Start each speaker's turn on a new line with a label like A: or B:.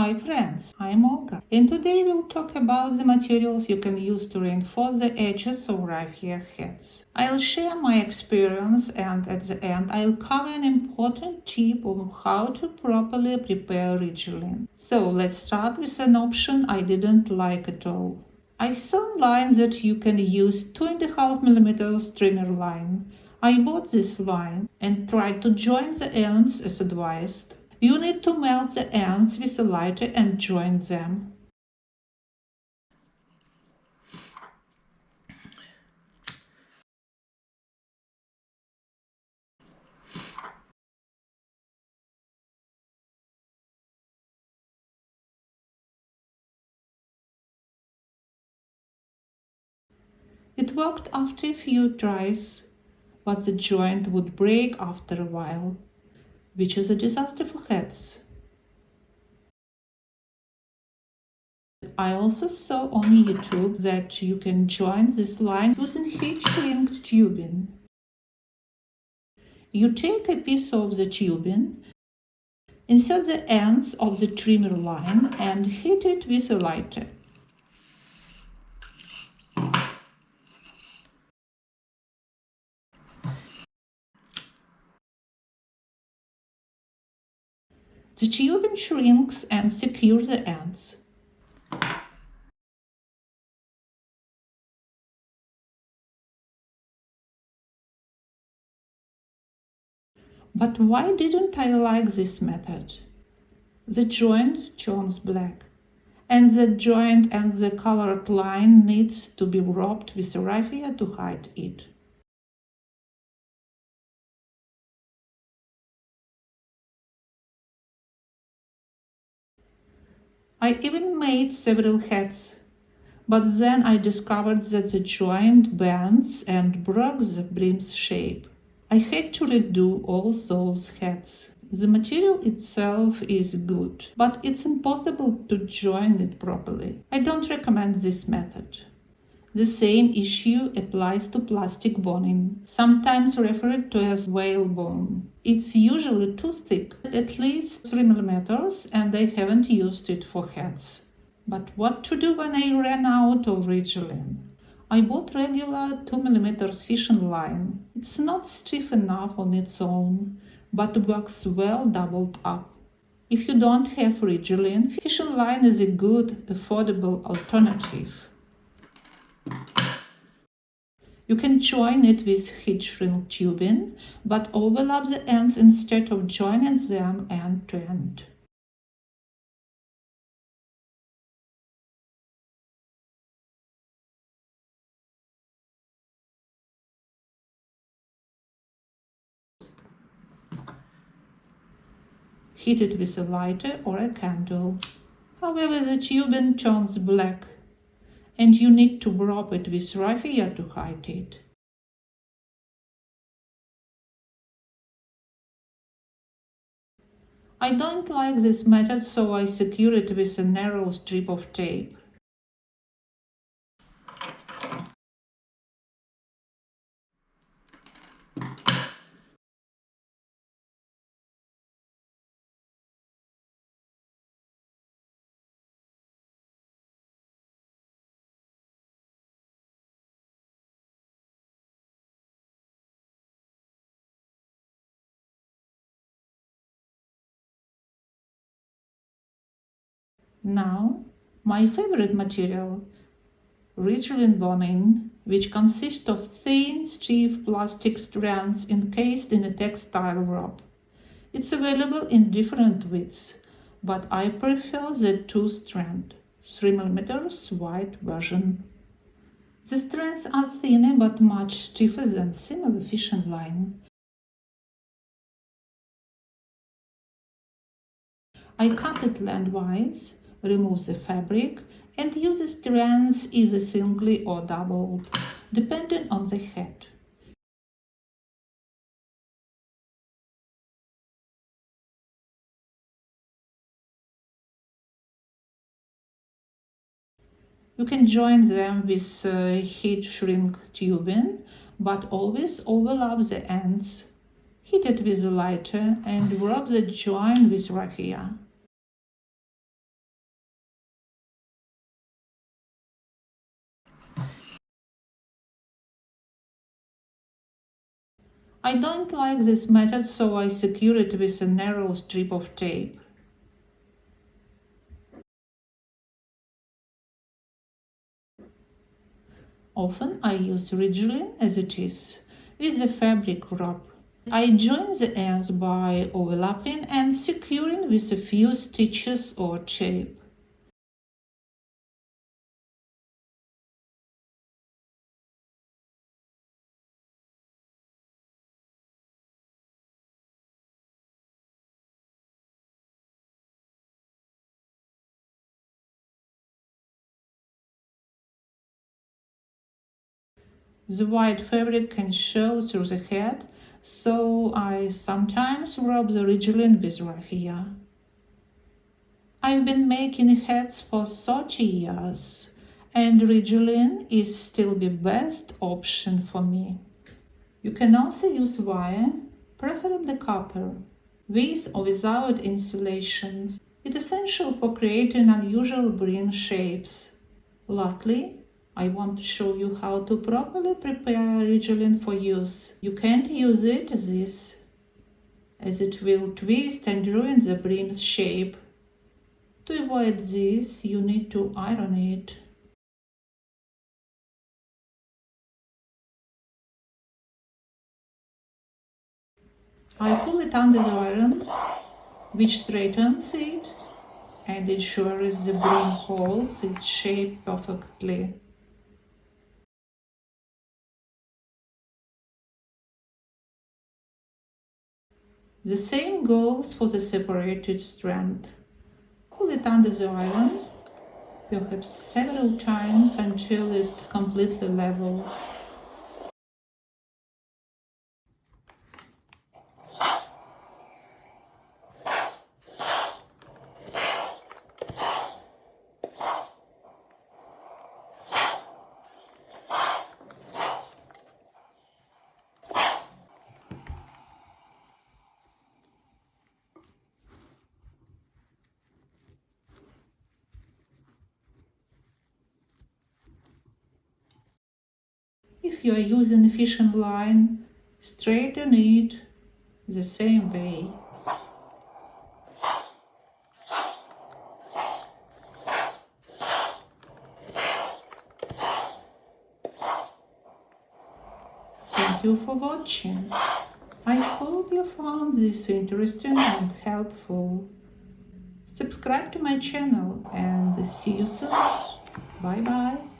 A: Hi friends, I'm Olga, and today we'll talk about the materials you can use to reinforce the edges of raffia hats. I'll share my experience, and at the end I'll cover an important tip of how to properly prepare Rigilene. So let's start with an option I didn't like at all. I saw online that you can use 2.5mm trimmer line. I bought this line and tried to join the ends as advised. You need to melt the ends with a lighter and join them. It worked after a few tries, but the joint would break after a while, which is a disaster for hats. I also saw on YouTube that you can join this line using heat shrink tubing. You take a piece of the tubing, insert the ends of the trimmer line and heat it with a lighter. The tubing shrinks and secures the ends. But why didn't I like this method? The joint turns black, and the joint and the colored line needs to be wrapped with raffia to hide it. I even made several hats, but then I discovered that the joint bends and broke the brim's shape. I had to redo all those hats. The material itself is good, but it's impossible to join it properly. I don't recommend this method. The same issue applies to plastic boning, sometimes referred to as whalebone. It's usually too thick, at least 3mm, and I haven't used it for hats. But what to do when I ran out of Rigilene? I bought regular 2mm fishing line. It's not stiff enough on its own, but works well doubled up. If you don't have Rigilene, fishing line is a good, affordable alternative. You can join it with heat shrink tubing, but overlap the ends instead of joining them end to end. Heat it with a lighter or a candle. However, the tubing turns black, and you need to wrap it with raffia to hide it. I don't like this method, so I secure it with a narrow strip of tape. Now, my favorite material, Rigilene Boning, which consists of thin, stiff plastic strands encased in a textile wrap. It's available in different widths, but I prefer the 2-strand, 3mm wide version. The strands are thinner but much stiffer than similar fishing line. I cut it lengthwise, remove the fabric, and use the strands either singly or doubled, depending on the hat. You can join them with heat shrink tubing, but always overlap the ends. Heat it with a lighter and wrap the joint with raffia. I don't like this method, so I secure it with a narrow strip of tape. Often I use Rigilene as it is, with the fabric wrap. I join the ends by overlapping and securing with a few stitches or tape. The white fabric can show through the head, so I sometimes rub the Rigilene with raffia. I've been making hats for 30 years, and Rigilene is still the best option for me. You can also use wire, preferably copper, with or without insulation. It's essential for creating unusual brim shapes. Lastly, I want to show you how to properly prepare Rigilene for use. You can't use it as is, as it will twist and ruin the brim's shape. To avoid this, you need to iron it. I pull it under the iron, which straightens it and ensures the brim holds its shape perfectly. The same goes for the separated strand. Pull it under the iron, perhaps several times until it's completely level. If you are using a fishing line, straighten it the same way. Thank you for watching. I hope you found this interesting and helpful. Subscribe to my channel and see you soon. Bye bye.